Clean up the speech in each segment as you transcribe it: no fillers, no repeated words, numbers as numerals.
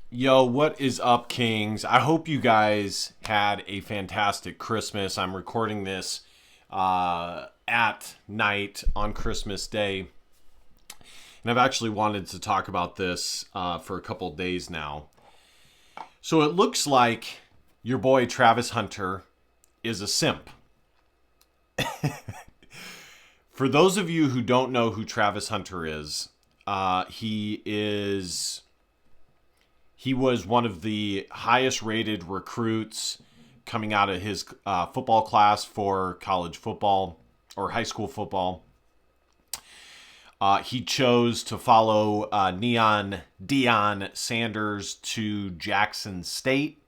Yo, what is up, Kings? I hope you guys had a fantastic Christmas. I'm recording this at night on Christmas Day. And I've actually wanted to talk about this for a couple days now. So it looks like your boy Travis Hunter is a simp. For those of you who don't know who Travis Hunter is, he is he was one of the highest rated recruits coming out of his football class for college football or high school football. He chose to follow Deion Sanders to Jackson State.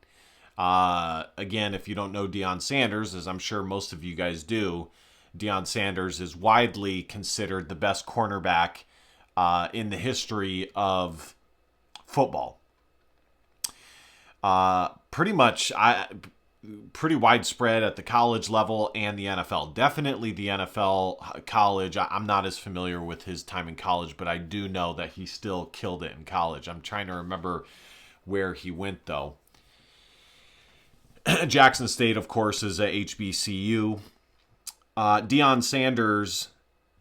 Again, if you don't know Deion Sanders, as I'm sure most of you guys do, Deion Sanders is widely considered the best cornerback in the history of football. Pretty widespread at the college level and the NFL. Definitely the NFL. College, I'm not as familiar with his time in college, but I do know that he still killed it in college. I'm trying to remember where he went, though. Jackson State, of course, is a HBCU. Deion Sanders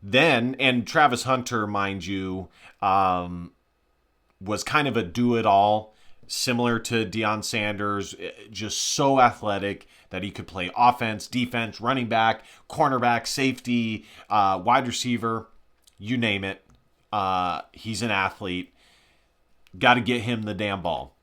then, and Travis Hunter, mind you, was kind of a do-it-all, similar to Deion Sanders, just so athletic that he could play offense, defense, running back, cornerback, safety, wide receiver, you name it. He's an athlete. Got to get him the damn ball.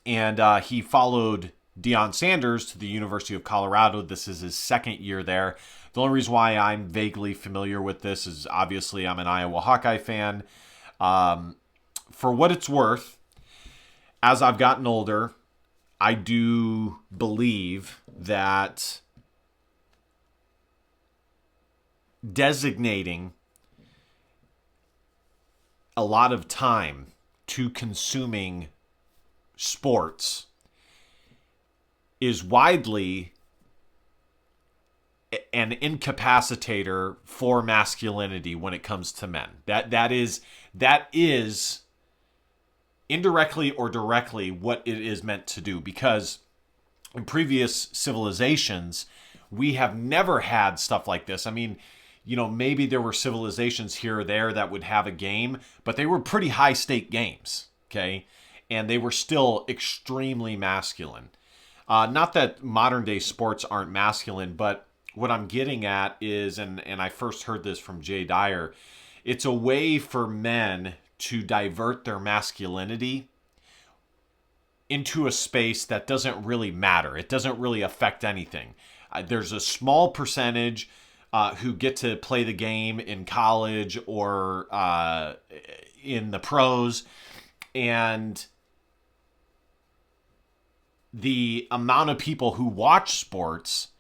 And he followed Deion Sanders to the University of Colorado. This is his second year there. The only reason why I'm vaguely familiar with this is obviously I'm an Iowa Hawkeye fan. For what it's worth, as I've gotten older, I do believe that designating a lot of time to consuming sports is widely an incapacitator for masculinity when it comes to men. That is indirectly or directly what it is meant to do, because in previous civilizations we have never had stuff like this. I mean, maybe there were civilizations here or there that would have a game, but they were pretty high stake games, okay? And they were still extremely masculine. Not that modern day sports aren't masculine, but what I'm getting at is, and I first heard this from Jay Dyer, it's a way for men to divert their masculinity into a space that doesn't really matter. It doesn't really affect anything. There's a small percentage who get to play the game in college or in the pros, and the amount of people who watch sports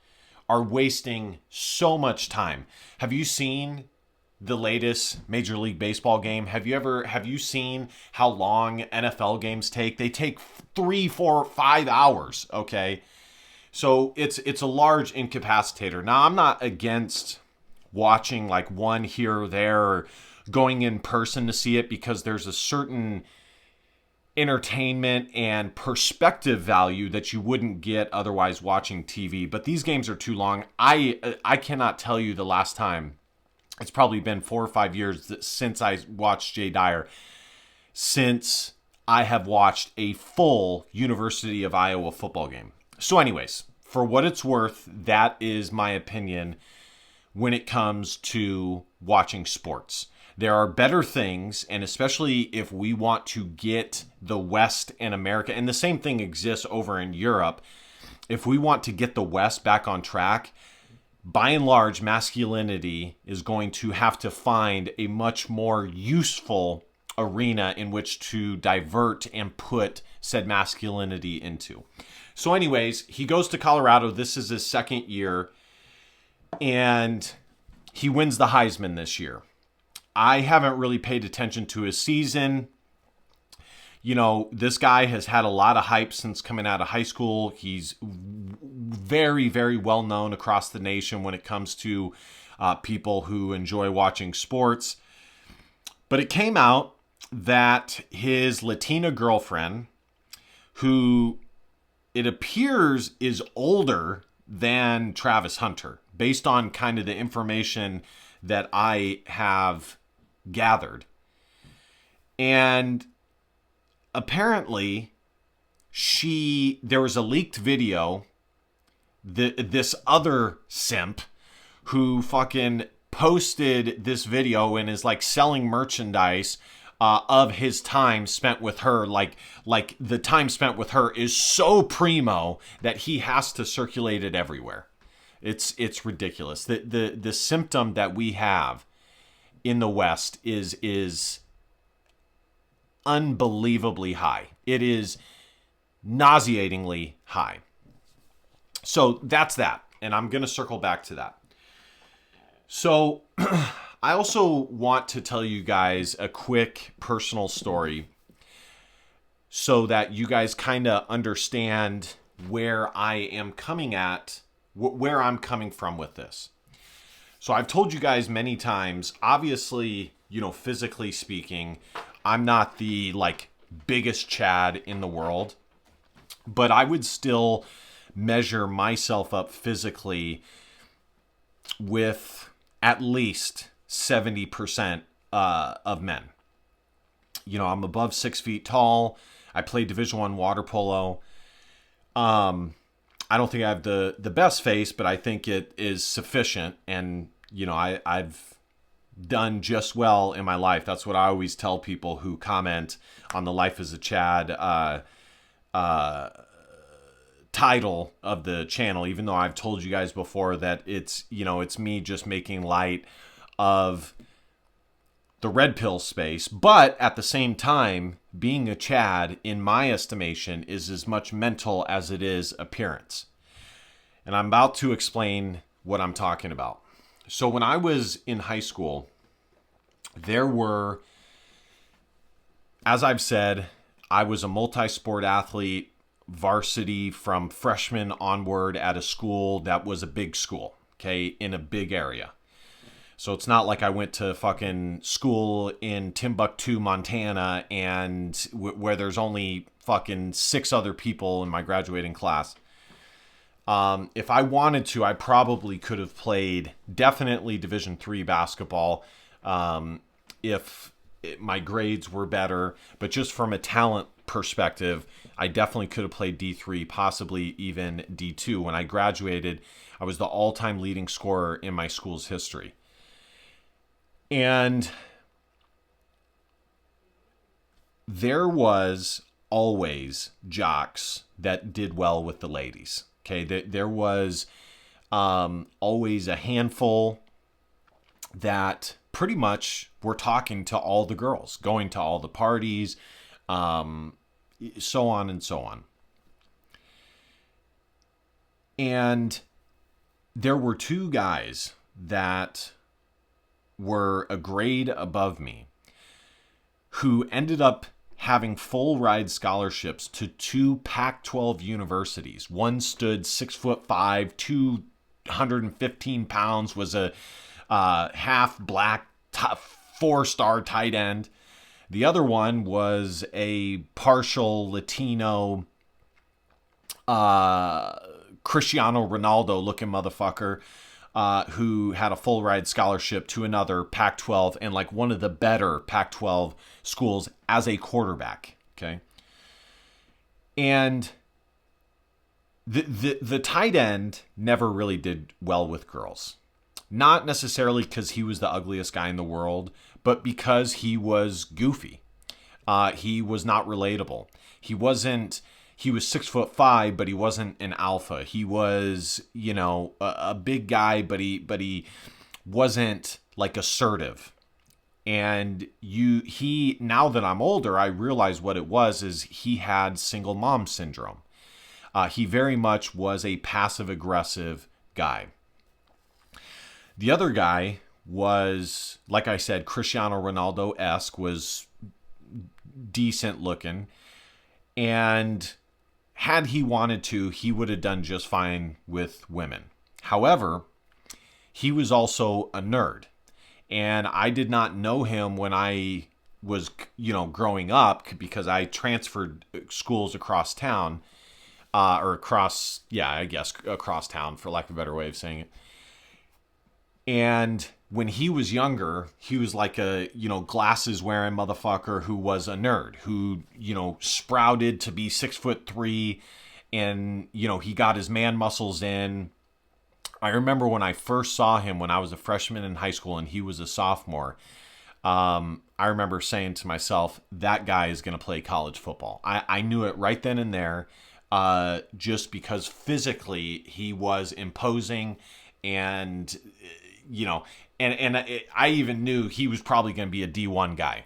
are wasting so much time. Have you seen the latest Major League Baseball game? Have you seen how long NFL games take? They take 3, 4, 5 hours, okay? So it's a large incapacitator. Now, I'm not against watching like one here or there or going in person to see it, because there's a certain entertainment and perspective value that you wouldn't get otherwise watching TV. But these games are too long. I cannot tell you the last time. It's probably been 4 or 5 years since I watched Jay Dyer, since I have watched a full University of Iowa football game. So anyways, for what it's worth, that is my opinion when it comes to watching sports. There are better things, and especially if we want to get the West and America, and the same thing exists over in Europe, if we want to get the West back on track, by and large, masculinity is going to have to find a much more useful arena in which to divert and put said masculinity into. So anyways, he goes to Colorado. This is his second year, and he wins the Heisman this year. I haven't really paid attention to his season. This guy has had a lot of hype since coming out of high school. He's very, very well known across the nation when it comes to people who enjoy watching sports. But it came out that his Latina girlfriend, who it appears is older than Travis Hunter, based on kind of the information that I have gathered. And apparently there was a leaked video, this other simp who fucking posted this video and is like selling merchandise of his time spent with her. Like the time spent with her is so primo that he has to circulate it everywhere. It's ridiculous. The symptom that we have in the West is unbelievably high. It is nauseatingly high. So that's that. And I'm going to circle back to that. So I also want to tell you guys a quick personal story so that you guys kind of understand where I am coming at, where I'm coming from with this. So I've told you guys many times, obviously, physically speaking, I'm not the biggest Chad in the world, but I would still measure myself up physically with at least 70% of men. I'm above 6 feet tall. I play Division I water polo. I don't think I have the best face, but I think it is sufficient. And, I've done just well in my life. That's what I always tell people who comment on the Life as a Chad title of the channel, even though I've told you guys before that it's me just making light of the red pill space. But at the same time, being a Chad, in my estimation, is as much mental as it is appearance. And I'm about to explain what I'm talking about. So when I was in high school, there were, as I've said, I was a multi-sport athlete, varsity from freshman onward at a school that was a big school, okay, in a big area. So it's not like I went to fucking school in Timbuktu, Montana, and where there's only fucking 6 other people in my graduating class. If I wanted to, I probably could have played definitely Division III basketball if my grades were better. But just from a talent perspective, I definitely could have played D3, possibly even D2. When I graduated, I was the all-time leading scorer in my school's history. And there was always jocks that did well with the ladies. Okay, there was always a handful that pretty much were talking to all the girls, going to all the parties, so on and so on. And there were 2 guys that were a grade above me who ended up having full ride scholarships to 2 Pac-12 universities. One stood 6'5", 215 pounds, was a half black 4-star tight end. The other one was a partial Latino Cristiano Ronaldo looking motherfucker who had a full ride scholarship to another Pac-12 and one of the better Pac-12 schools as a quarterback. Okay. And the tight end never really did well with girls. Not necessarily because he was the ugliest guy in the world, but because he was goofy. He was not relatable. He was 6'5", but he wasn't an alpha. He was, a big guy, but he wasn't assertive. And now that I'm older, I realize what it was is he had single mom syndrome. He very much was a passive aggressive guy. The other guy was, like I said, Cristiano Ronaldo-esque, was decent looking. And had he wanted to, he would have done just fine with women. However, he was also a nerd. And I did not know him when I was, growing up, because I transferred schools across town, or across, I guess across town, for lack of a better way of saying it. And when he was younger, he was like a, glasses wearing motherfucker who was a nerd, who, sprouted to be 6'3", and, he got his man muscles in. I remember when I first saw him when I was a freshman in high school and he was a sophomore. I remember saying to myself, that guy is going to play college football. I knew it right then and there, just because physically he was imposing, and, I even knew he was probably going to be a D1 guy.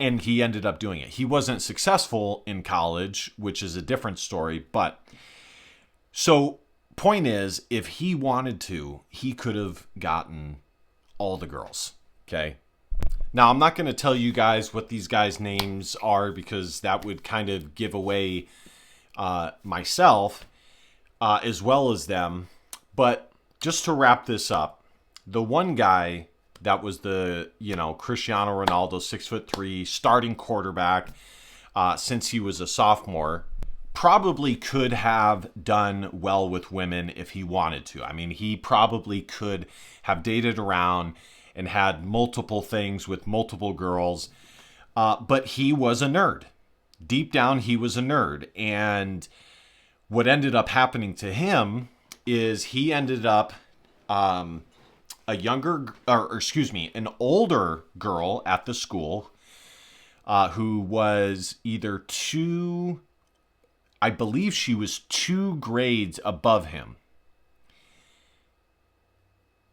And he ended up doing it. He wasn't successful in college, which is a different story. But so point is, if he wanted to, he could have gotten all the girls. Okay. Now, I'm not going to tell you guys what these guys' names are, because that would kind of give away myself as well as them. But just to wrap this up, the one guy that was the, Cristiano Ronaldo, 6'3", starting quarterback since he was a sophomore, probably could have done well with women if he wanted to. I mean, he probably could have dated around and had multiple things with multiple girls, but he was a nerd. Deep down, he was a nerd. And what ended up happening to him is he ended up an older girl at the school who was either I believe she was 2 grades above him,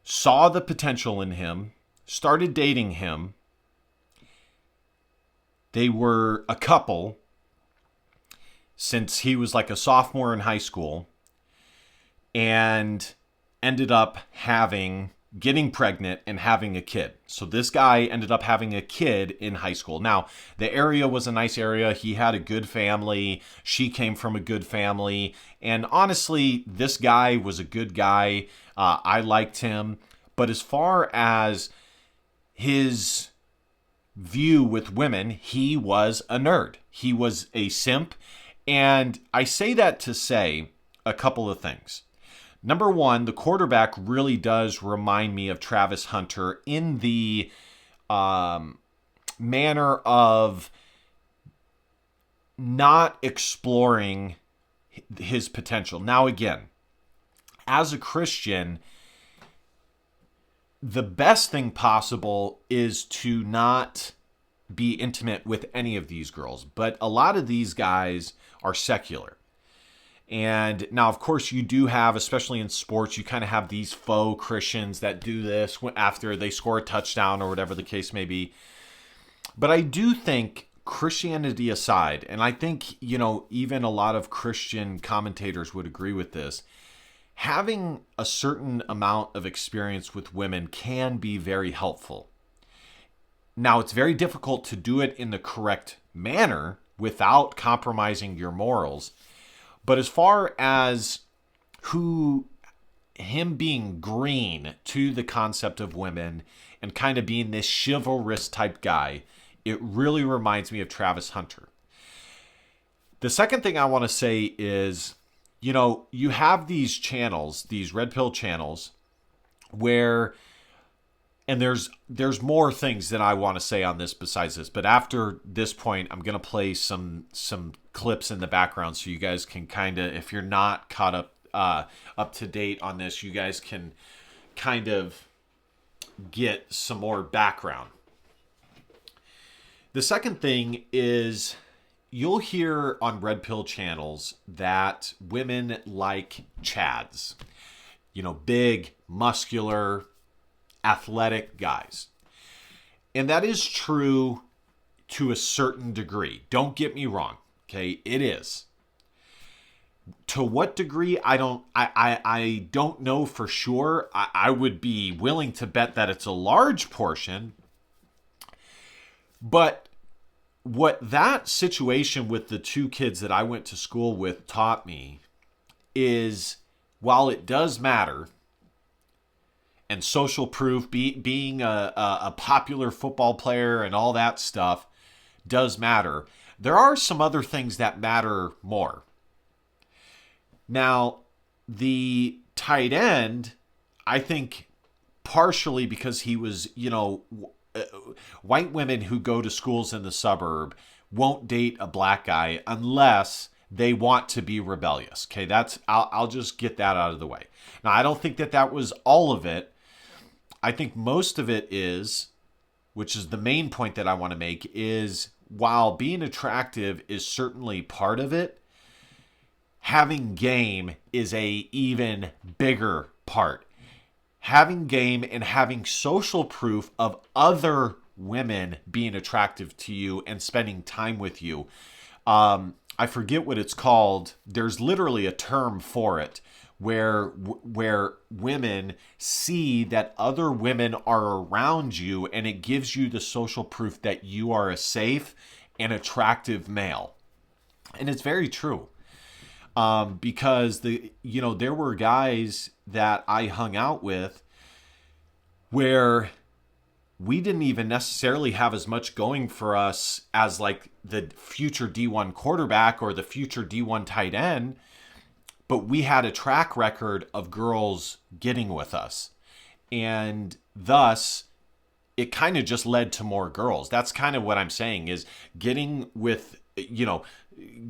saw the potential in him, started dating him. They were a couple since he was like a sophomore in high school, and ended up getting pregnant and having a kid. So this guy ended up having a kid in high school. Now, the area was a nice area. He had a good family. She came from a good family. And honestly, this guy was a good guy. I liked him. But as far as his view with women, he was a nerd. He was a simp. And I say that to say a couple of things. Number one, the quarterback really does remind me of Travis Hunter in the manner of not exploring his potential. Now, again, as a Christian, the best thing possible is to not be intimate with any of these girls. But a lot of these guys are secular. And now, of course, you do have, especially in sports, you kind of have these faux Christians that do this after they score a touchdown or whatever the case may be. But I do think, Christianity aside, and I think, even a lot of Christian commentators would agree with this, having a certain amount of experience with women can be very helpful. Now, it's very difficult to do it in the correct manner without compromising your morals. But as far as him being green to the concept of women and kind of being this chivalrous type guy, it really reminds me of Travis Hunter. The second thing I want to say is, you have these channels, these red pill channels, where, and there's more things that I want to say on this besides this, but after this point, I'm going to play some clips in the background so you guys can kind of, if you're not caught up to date on this, you guys can kind of get some more background. The second thing is, you'll hear on red pill channels that women like chads, big, muscular, athletic guys. And that is true to a certain degree. Don't get me wrong. Okay, it is. To what degree, I don't know for sure. I would be willing to bet that it's a large portion. But what that situation with the 2 kids that I went to school with taught me is, while it does matter, and social proof, being a popular football player and all that stuff does matter. There are some other things that matter more. Now, the tight end, I think partially because he was, white women who go to schools in the suburb won't date a black guy unless they want to be rebellious. Okay, I'll just get that out of the way. Now, I don't think that was all of it. I think most of it is, which is the main point that I want to make, is while being attractive is certainly part of it, having game is a even bigger part. Having game and having social proof of other women being attractive to you and spending time with you. I forget what it's called. There's literally a term for it where women see that other women are around you, and it gives you the social proof that you are a safe and attractive male. And it's very true. Because there were guys that I hung out with where we didn't even necessarily have as much going for us as like the future D1 quarterback or the future D1 tight end, but we had a track record of girls getting with us. And thus, it kind of just led to more girls. That's kind of what I'm saying, is getting with,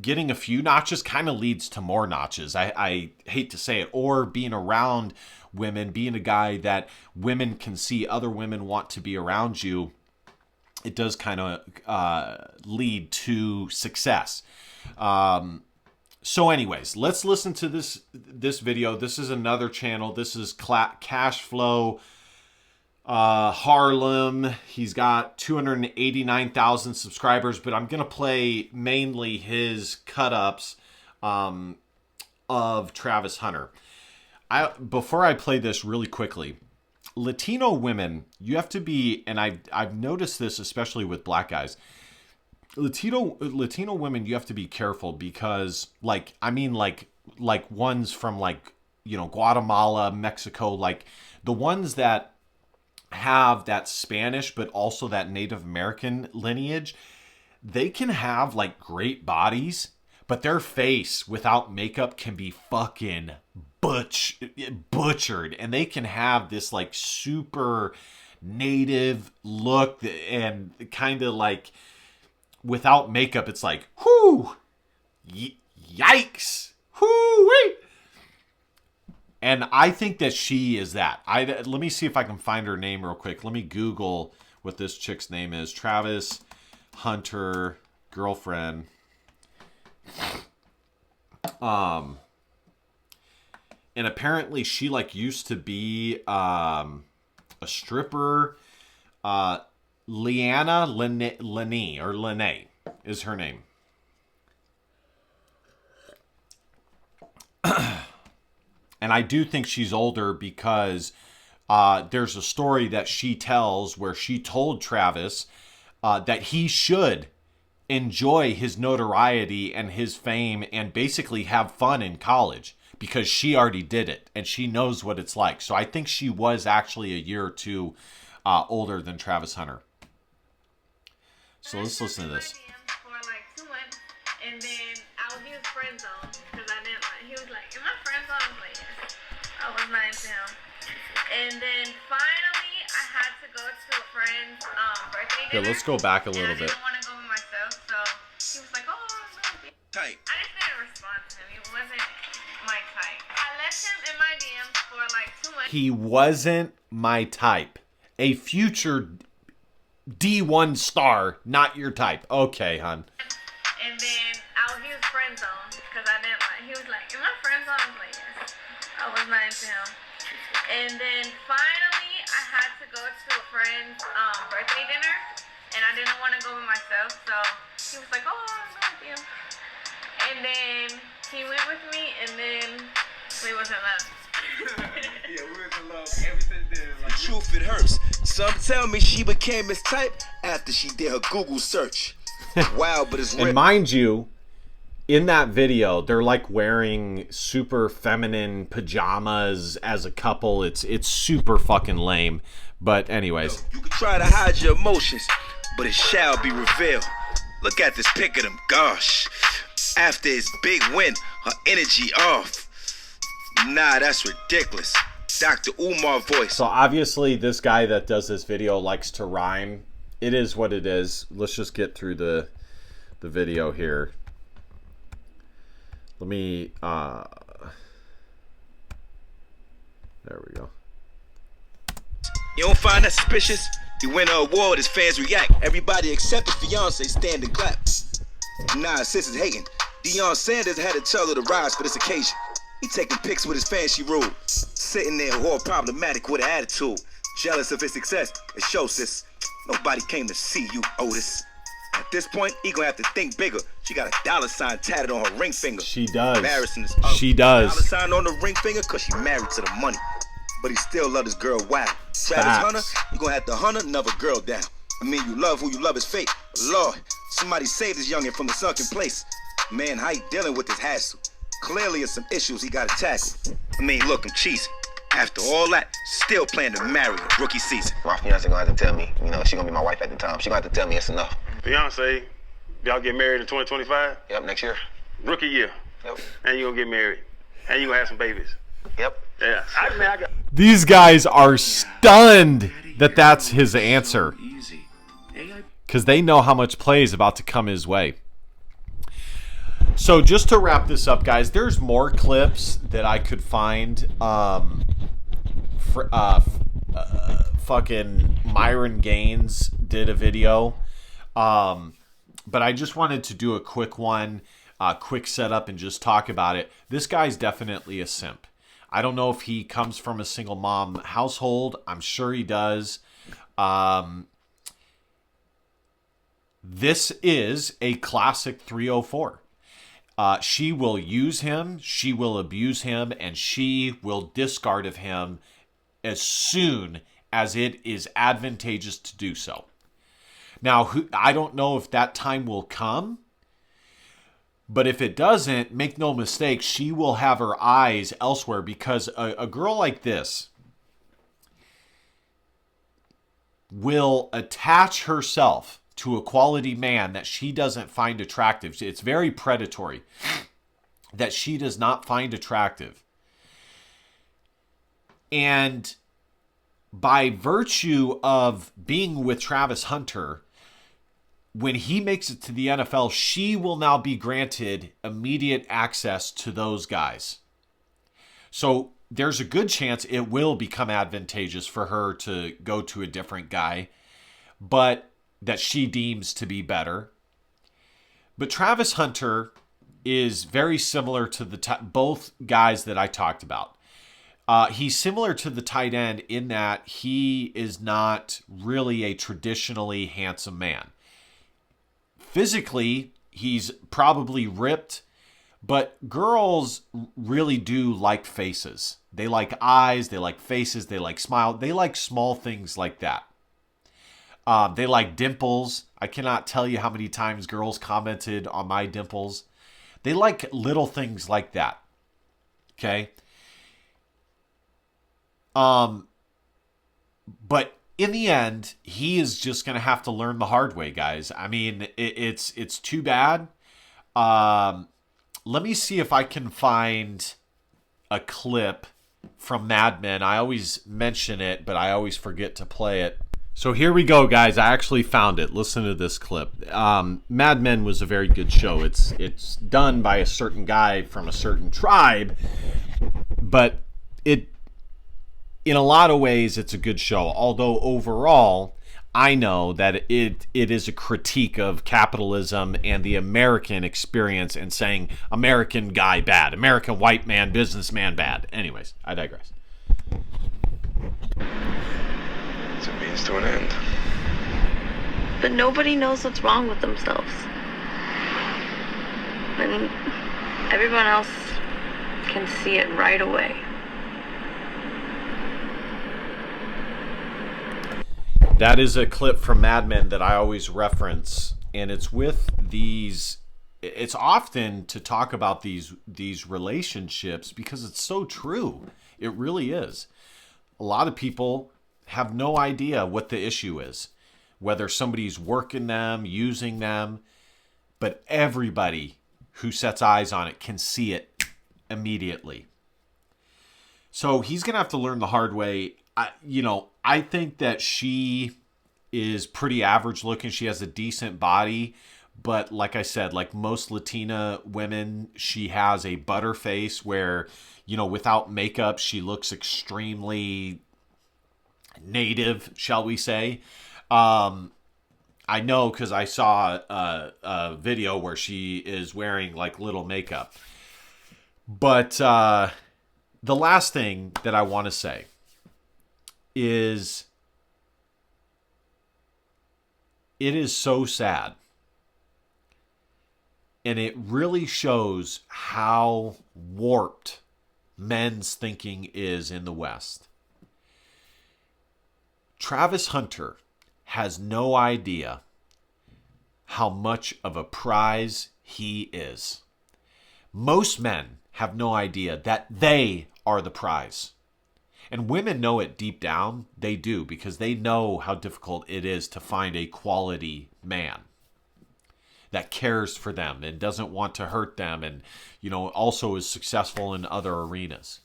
getting a few notches kind of leads to more notches. I hate to say it. Or being around women, being a guy that women can see other women want to be around you, it does kind of lead to success. So anyways, let's listen to this video. This is another channel. This is Cash Flow Harlem. He's got 289,000 subscribers, but I'm going to play mainly his cut-ups of Travis Hunter. Before I play this really quickly, Latino women, you have to be, and I've noticed this especially with black guys, Latino women, you have to be careful because like ones from Guatemala, Mexico, like the ones that have that Spanish but also that Native American lineage, they can have like great bodies, but their face without makeup can be fucking butchered, and they can have this like super native look and kind of like without makeup it's like whoo, yikes, whoo-wee. And I think that she is that. Let me see if I can find her name real quick. Let me Google what this chick's name is. Travis Hunter girlfriend. And apparently she like used to be a stripper. Leanna Lene is her name. And I do think she's older because there's a story that she tells where she told Travis that he should enjoy his notoriety and his fame and basically have fun in college because she already did it and she knows what it's like. So I think she was actually a year or two older than Travis Hunter. So let's listen to this. For like 2 months, and then I would use friend zone because I didn't like. He was like, "In my friend zone," I was like, yes. I was nice to him. And then finally, I had to go to a friend's birthday dinner. Yeah, let's go back a little bit. I didn't want to go with myself, so he was like, "Oh, no." Type. I just didn't respond to him. He wasn't my type. I left him in my DMs for like 2 months. He wasn't my type. A future D1 star, not your type. Okay, hon. And then I would use friend zone because I didn't like. He was like, "In my friend zone," I was like, yes. I was nice to him. And then finally, I had to go to a friend's birthday dinner, and I didn't want to go with myself, so he was like, "Oh, I'm going with you." And then he went with me, and then we was in love. Yeah, we was in love ever since then. Like, the truth, it hurts. Some tell me she became his type after she did her Google search. Wow, but it's and mind you, in that video, they're like wearing super feminine pajamas as a couple. It's super fucking lame. But anyways. You can try to hide your emotions, but it shall be revealed. Look at this pic of them, gosh. After his big win, her energy off. Nah, that's ridiculous. Dr. Umar voice. So obviously this guy that does this video likes to rhyme. It is what it is. Let's just get through the video here. Let me there we go. You don't find that suspicious? He win an award, his fans react. Everybody except the fiance stand and clap. Nah, sis is hating. Deion Sanders had to tell her to rise for this occasion. He taking pics with his fancy rule. Sitting there all problematic with an attitude. Jealous of his success. It shows, sis. Nobody came to see you, Otis. At this point, he gonna have to think bigger. She got a dollar sign tatted on her ring finger. She does. Embarrassing as She does. Dollar sign on the ring finger because she married to the money. But he still love his girl wild. Travis Hunter, you gonna have to hunt another girl down. I mean, you love who you love is fate. But Lord, somebody save this youngin' from the sunken place. Man, how he dealing with this hassle? Clearly, it's some issues he gotta tackle. I mean, look, I'm cheesy. After all that, still plan to marry a rookie season. My fiance gonna have to tell me, you know, she gonna be my wife at the time. She gonna have to tell me it's enough. Fiance, y'all get married in 2025? Yep, next year. Rookie year. Yep. And you gonna get married. And you gonna have some babies. Yep. Yeah. I got... These guys are stunned that that's his answer. Because they know how much play is about to come his way. So just to wrap this up, guys, there's more clips that I could find. Fucking Myron Gaines did a video. But I just wanted to do a quick one, quick setup, and just talk about it. This guy's definitely a simp. I don't know if he comes from a single mom household. I'm sure he does. This is a classic 304. She will use him, she will abuse him, and she will discard of him as soon as it is advantageous to do so. Now, I don't know if that time will come, but if it doesn't, make no mistake, she will have her eyes elsewhere, because a girl like this will attach herself to a quality man that she doesn't find attractive. It's very predatory, that she does not find attractive. And by virtue of being with Travis Hunter, when he makes it to the NFL, she will now be granted immediate access to those guys. So there's a good chance it will become advantageous for her to go to a different guy, but that she deems to be better. But Travis Hunter is very similar to both guys that I talked about. He's similar to the tight end in that he is not really a traditionally handsome man. Physically, he's probably ripped, but girls really do like faces. They like eyes, they like faces, they like smile. They like small things like that. They like dimples. I cannot tell you how many times girls commented on my dimples. They like little things like that. Okay? But in the end, he is just going to have to learn the hard way, guys. I mean, it's too bad. Let me see if I can find a clip from Mad Men. I always mention it, but I always forget to play it. So here we go, guys. I actually found it. Listen to this clip. Mad Men was a very good show. It's done by a certain guy from a certain tribe, but in a lot of ways, it's a good show. Although overall, I know that it is a critique of capitalism and the American experience and saying American guy bad, American white man, businessman bad. Anyways, I digress. It's a means to an end. But nobody knows what's wrong with themselves. And everyone else can see it right away. That is a clip from Mad Men that I always reference, and it's with these it's often to talk about these relationships because it's so true. It really is. A lot of people have no idea what the issue is, whether somebody's working them, using them, but everybody who sets eyes on it can see it immediately. So he's going to have to learn the hard way. I think that she is pretty average looking. She has a decent body, but like I said, like most Latina women, she has a butter face where, without makeup, she looks extremely native, shall we say. I know because I saw a video where she is wearing like little makeup. But the last thing that I want to say is it is so sad. And it really shows how warped men's thinking is in the West. Travis Hunter has no idea how much of a prize he is. Most men have no idea that they are the prize. And women know it deep down. They do, because they know how difficult it is to find a quality man that cares for them and doesn't want to hurt them and, also is successful in other arenas.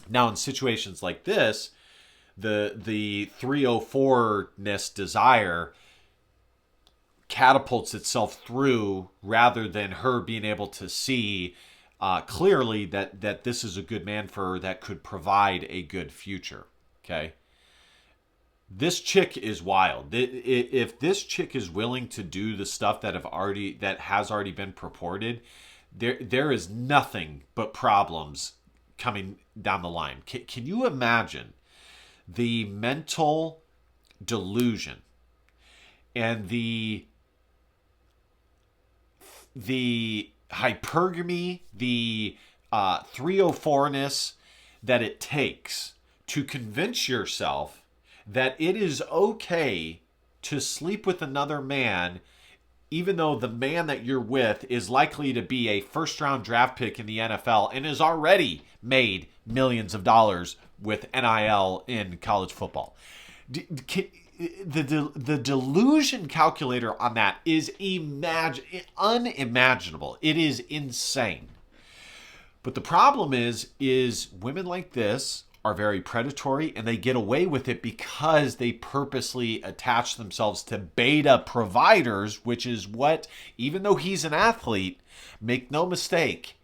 Now, in situations like this, the 304-ness desire catapults itself through rather than her being able to see clearly that this is a good man for her that could provide a good future. Okay. This chick is wild. If this chick is willing to do the stuff that has already been purported, there is nothing but problems coming down the line. Can you imagine the mental delusion and the hypergamy, the 304-ness that it takes to convince yourself that it is okay to sleep with another man, even though the man that you're with is likely to be a first-round draft pick in the NFL and has already made millions of dollars with NIL in college football. The delusion calculator on that is unimaginable. It is insane. But the problem is women like this are very predatory, and they get away with it because they purposely attach themselves to beta providers, which is what, even though he's an athlete, make no mistake,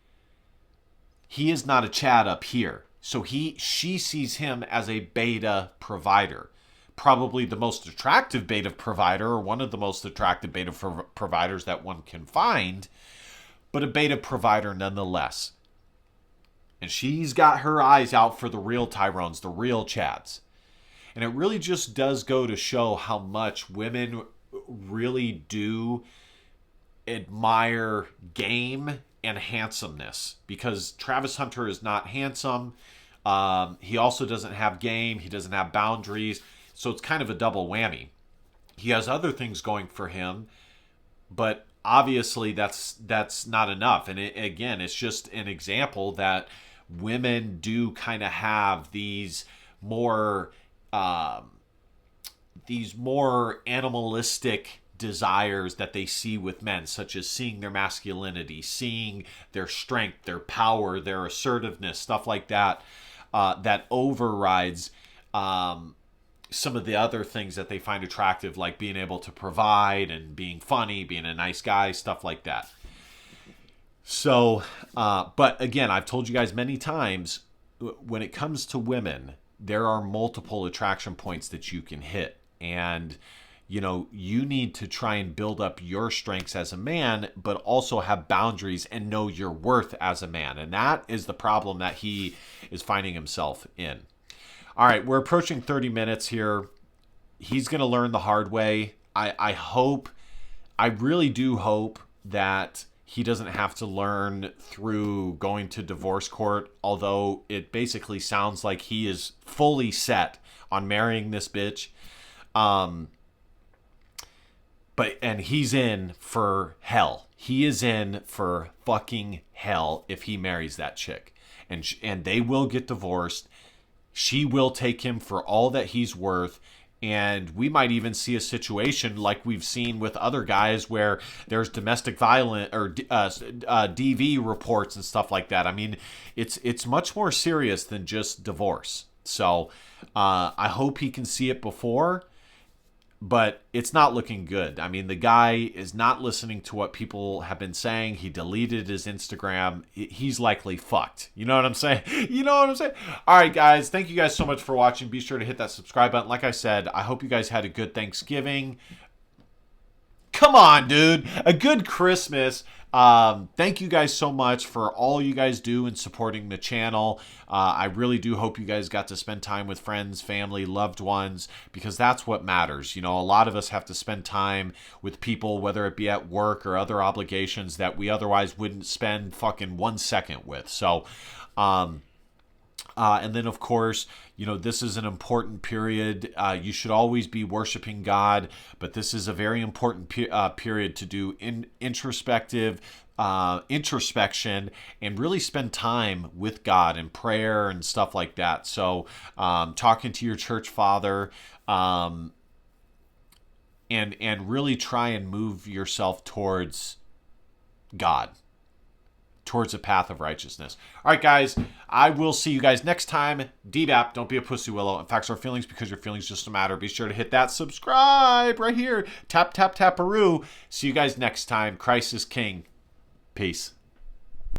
he is not a Chad up here. So she sees him as a beta provider. Probably the most attractive beta provider, or one of the most attractive beta providers that one can find, but a beta provider nonetheless. And she's got her eyes out for the real Tyrones, the real Chads. And it really just does go to show how much women really do admire game and handsomeness. Because Travis Hunter is not handsome. He also doesn't have game. He doesn't have boundaries. So it's kind of a double whammy. He has other things going for him, but obviously that's not enough. And again, it's just an example that women do kind of have these more animalistic desires that they see with men, such as seeing their masculinity, seeing their strength, their power, their assertiveness, stuff like that, that overrides some of the other things that they find attractive, like being able to provide and being funny, being a nice guy, stuff like that. So, but again, I've told you guys many times, when it comes to women, there are multiple attraction points that you can hit. And, you need to try and build up your strengths as a man, but also have boundaries and know your worth as a man. And that is the problem that he is finding himself in. All right, we're approaching 30 minutes here. He's going to learn the hard way. I really do hope that he doesn't have to learn through going to divorce court, although it basically sounds like he is fully set on marrying this bitch. And he's in for hell. he is in for fucking hell if he marries that chick. And they will get divorced. She will take him for all that he's worth. And we might even see a situation like we've seen with other guys where there's domestic violence or DV reports and stuff like that. I mean, it's much more serious than just divorce. So I hope he can see it before, but it's not looking good. I mean, the guy is not listening to what people have been saying. He deleted his Instagram. He's likely fucked. You know what I'm saying? You know what I'm saying? All right, guys. Thank you guys so much for watching. Be sure to hit that subscribe button. Like I said, I hope you guys had a good Thanksgiving. Come on, dude. A good Christmas. Thank you guys so much for all you guys do in supporting the channel. I really do hope you guys got to spend time with friends, family, loved ones, because that's what matters. You know, a lot of us have to spend time with people, whether it be at work or other obligations that we otherwise wouldn't spend fucking 1 second with. So, and then, of course, you know, this is an important period. You should always be worshiping God, but this is a very important period to do introspection and really spend time with God in prayer and stuff like that. So talking to your church father and really try and move yourself towards God, towards a path of righteousness. All right, guys, I will see you guys next time. DBAP, don't be a pussy willow. Facts are feelings because your feelings just matter. Be sure to hit that subscribe right here. Tap, tap, tap-a-roo. See you guys next time. Christ is King. Peace.